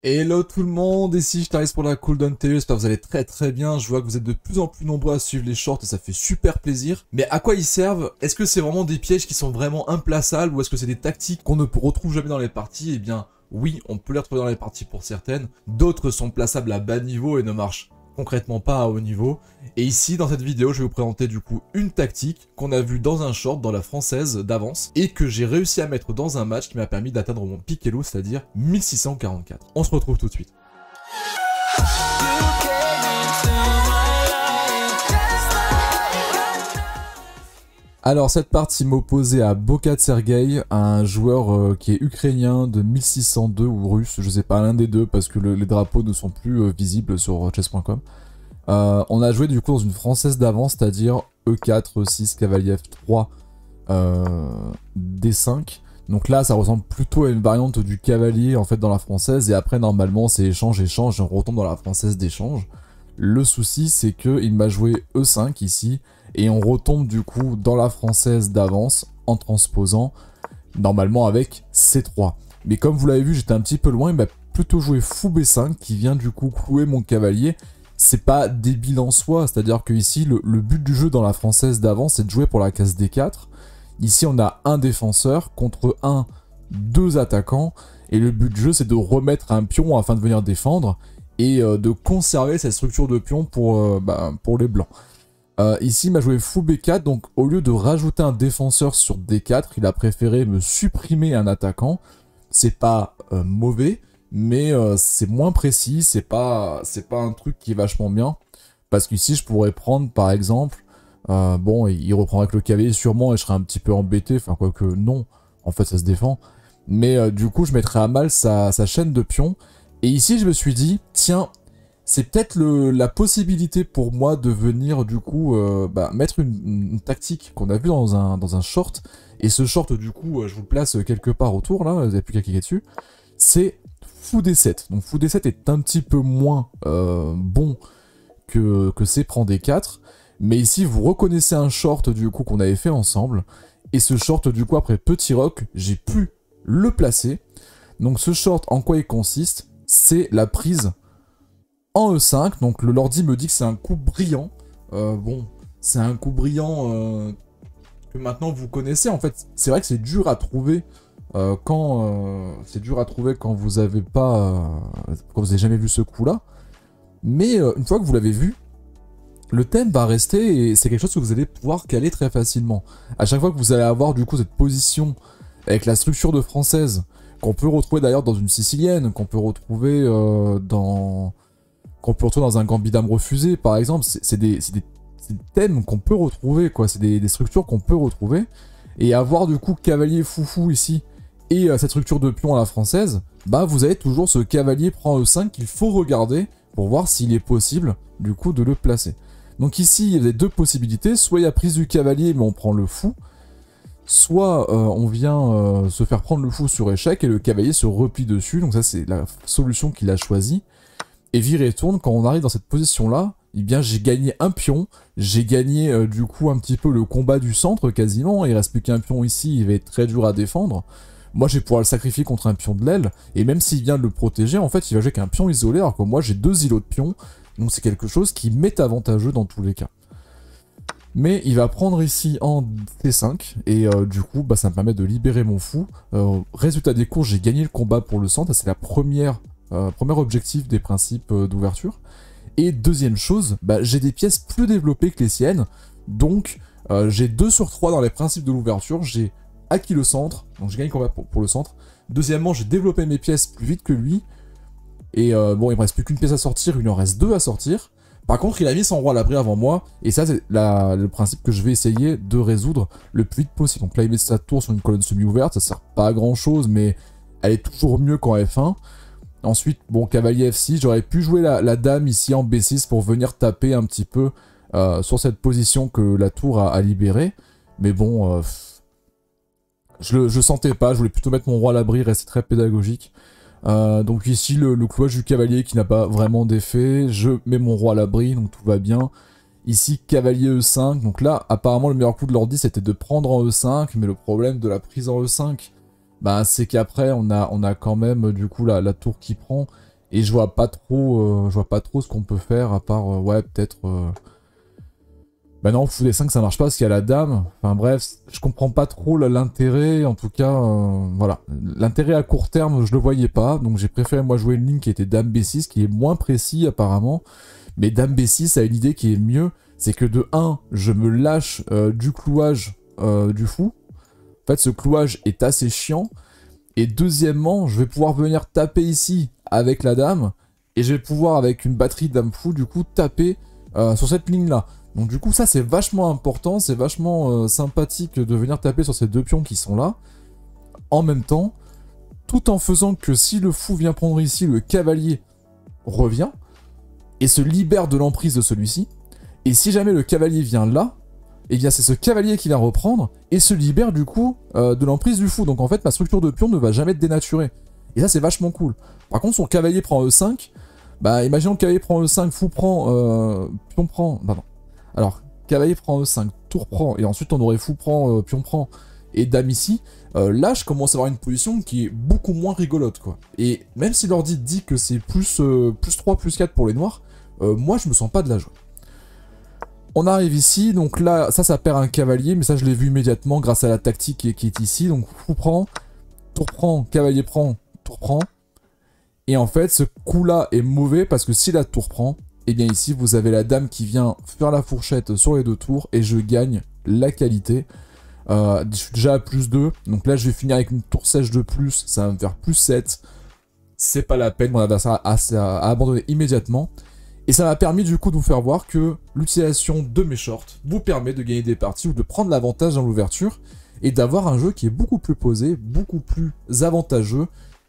Hello tout le monde, ici je t'arrive pour la Cooldown TV, j'espère que vous allez très bien, je vois que vous êtes de plus en plus nombreux à suivre les shorts et ça fait super plaisir. Mais à quoi ils servent? Est-ce que c'est vraiment des pièges qui sont vraiment implaçables ou est-ce que c'est des tactiques qu'on ne retrouve jamais dans les parties? Eh bien oui, on peut les retrouver dans les parties pour certaines, d'autres sont plaçables à bas niveau et ne marchent concrètement pas à haut niveau. Et ici, dans cette vidéo, je vais vous présenter du coup une tactique qu'on a vue dans un short, dans la française d'avance, et que j'ai réussi à mettre dans un match qui m'a permis d'atteindre mon pic elo, c'est-à-dire 1644. On se retrouve tout de suite. Alors cette partie m'opposait à Bokat Sergei, un joueur qui est ukrainien de 1602 ou russe, je sais pas, l'un des deux parce que les drapeaux ne sont plus visibles sur chess.com. On a joué du coup dans une française d'avance, c'est-à-dire E4, E6, cavalier F3, D5. Donc là ça ressemble plutôt à une variante du cavalier en fait dans la française, et après normalement c'est échange, et on retombe dans la française d'échange. Le souci c'est que il m'a joué E5 ici, et on retombe du coup dans la française d'avance en transposant normalement avec C3. Mais comme vous l'avez vu, j'étais un petit peu loin, il m'a plutôt joué fou B5 qui vient du coup clouer mon cavalier. C'est pas débile en soi, c'est-à-dire que ici le but du jeu dans la française d'avance c'est de jouer pour la case D4. Ici on a un défenseur contre deux attaquants, et le but du jeu c'est de remettre un pion afin de venir défendre et de conserver cette structure de pion pour les blancs. Ici, il m'a joué fou B4, donc au lieu de rajouter un défenseur sur D4, il a préféré me supprimer un attaquant. C'est pas mauvais, mais c'est moins précis, c'est pas un truc qui est vachement bien. Parce qu'ici, je pourrais prendre, par exemple, bon, il reprendrait avec le cavalier sûrement, et je serais un petit peu embêté, enfin quoique non, en fait ça se défend. Mais du coup, je mettrais à mal sa chaîne de pions. Et ici, je me suis dit, tiens, c'est peut-être la possibilité pour moi de venir du coup mettre une tactique qu'on a vue dans un short. Et ce short du coup je vous le place quelque part autour là, vous n'avez plus qu'à cliquer dessus. C'est fou D7. Donc fou D7 est un petit peu moins bon que c'est prend D4. Mais ici vous reconnaissez un short du coup qu'on avait fait ensemble. Et ce short du coup après petit rock, j'ai pu le placer. Donc ce short en quoi il consiste? C'est la prise en E5, donc le Lordi me dit que c'est un coup brillant. Bon, c'est un coup brillant que maintenant vous connaissez. En fait, c'est vrai que c'est dur à trouver quand vous avez pas, quand vous avez jamais vu ce coup-là. Mais une fois que vous l'avez vu, le thème va rester et c'est quelque chose que vous allez pouvoir caler très facilement. À chaque fois que vous allez avoir du coup cette position avec la structure de française qu'on peut retrouver d'ailleurs dans une sicilienne, qu'on peut retrouver dans un gambit dame refusé par exemple, c'est des thèmes qu'on peut retrouver, quoi, c'est des structures qu'on peut retrouver, et avoir du coup cavalier foufou ici, et cette structure de pion à la française, bah vous avez toujours ce cavalier prend E5 qu'il faut regarder pour voir s'il est possible du coup de le placer. Donc ici il y a deux possibilités, soit il y a prise du cavalier mais on prend le fou, soit on vient se faire prendre le fou sur échec et le cavalier se replie dessus, donc ça c'est la solution qu'il a choisie. Et viré tourne, quand on arrive dans cette position-là, eh bien j'ai gagné un pion, j'ai gagné du coup un petit peu le combat du centre quasiment, il reste plus qu'un pion ici, il va être très dur à défendre. Moi je vais pouvoir le sacrifier contre un pion de l'aile, et même s'il vient de le protéger, en fait il va jouer qu'un pion isolé, alors que moi j'ai deux îlots de pions, donc c'est quelque chose qui m'est avantageux dans tous les cas. Mais il va prendre ici en T5, et du coup ça me permet de libérer mon fou. Résultat des courses, j'ai gagné le combat pour le centre, c'est la premier objectif des principes d'ouverture. Et deuxième chose, j'ai des pièces plus développées que les siennes, donc j'ai 2 sur 3 dans les principes de l'ouverture, j'ai acquis le centre, donc j'ai gagné le combat pour le centre. Deuxièmement, j'ai développé mes pièces plus vite que lui, et bon, il me reste plus qu'une pièce à sortir, il en reste 2 à sortir. Par contre, il a mis son roi à l'abri avant moi, et ça c'est le principe que je vais essayer de résoudre le plus vite possible. Donc là, il met sa tour sur une colonne semi-ouverte, ça sert pas à grand chose, mais elle est toujours mieux qu'en F1. Ensuite, bon, cavalier F6, j'aurais pu jouer la dame ici en B6 pour venir taper un petit peu sur cette position que la tour a libérée. Mais bon, je sentais pas, je voulais plutôt mettre mon roi à l'abri, rester très pédagogique. Donc ici, le clouage du cavalier qui n'a pas vraiment d'effet, je mets mon roi à l'abri, donc tout va bien. Ici, cavalier E5, donc là, apparemment, le meilleur coup de l'ordi, c'était de prendre en E5, mais le problème de la prise en E5... c'est qu'après on a quand même du coup la tour qui prend, Et je vois pas trop ce qu'on peut faire à part, ouais, peut-être... Bah non, fou des 5 ça marche pas parce qu'il y a la dame. Enfin bref, je comprends pas trop l'intérêt, en tout cas, voilà. L'intérêt à court terme, je le voyais pas, donc j'ai préféré moi jouer une ligne qui était dame B6, qui est moins précis apparemment. Mais dame B6 a une idée qui est mieux, c'est que de 1, je me lâche du clouage du fou. En fait, ce clouage est assez chiant. Et deuxièmement, je vais pouvoir venir taper ici avec la dame, et je vais pouvoir, avec une batterie dame fou, du coup, taper sur cette ligne-là. Donc du coup, ça, c'est vachement important, c'est vachement sympathique de venir taper sur ces deux pions qui sont là, en même temps, tout en faisant que si le fou vient prendre ici, le cavalier revient, et se libère de l'emprise de celui-ci, et si jamais le cavalier vient là, et bien c'est ce cavalier qui vient reprendre et se libère du coup de l'emprise du fou. Donc en fait ma structure de pion ne va jamais être dénaturée. Et ça c'est vachement cool. Par contre son cavalier prend E5, bah imaginons que cavalier prend E5, fou prend, pion prend, bah non. Alors cavalier prend E5, tour prend, et ensuite on aurait fou prend, pion prend, et dame ici. Là je commence à avoir une position qui est beaucoup moins rigolote quoi. Et même si l'ordi dit que c'est plus 3, plus 4 pour les noirs, moi je me sens pas de la jouer. On arrive ici, donc là, ça perd un cavalier, mais ça je l'ai vu immédiatement grâce à la tactique qui est ici. Donc fou prend, tour prend, cavalier prend, tour prend. Et en fait, ce coup-là est mauvais parce que si la tour prend, et bien ici, vous avez la dame qui vient faire la fourchette sur les deux tours et je gagne la qualité. Je suis déjà à plus 2, donc là je vais finir avec une tour sèche de plus, ça va me faire plus 7. C'est pas la peine, mon adversaire a abandonné immédiatement. Et ça m'a permis du coup de vous faire voir que l'utilisation de mes shorts vous permet de gagner des parties ou de prendre l'avantage dans l'ouverture et d'avoir un jeu qui est beaucoup plus posé, beaucoup plus avantageux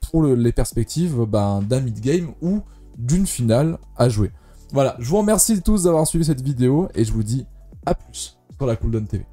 pour les perspectives d'un mid-game ou d'une finale à jouer. Voilà, je vous remercie tous d'avoir suivi cette vidéo et je vous dis à plus sur la Cooldown TV.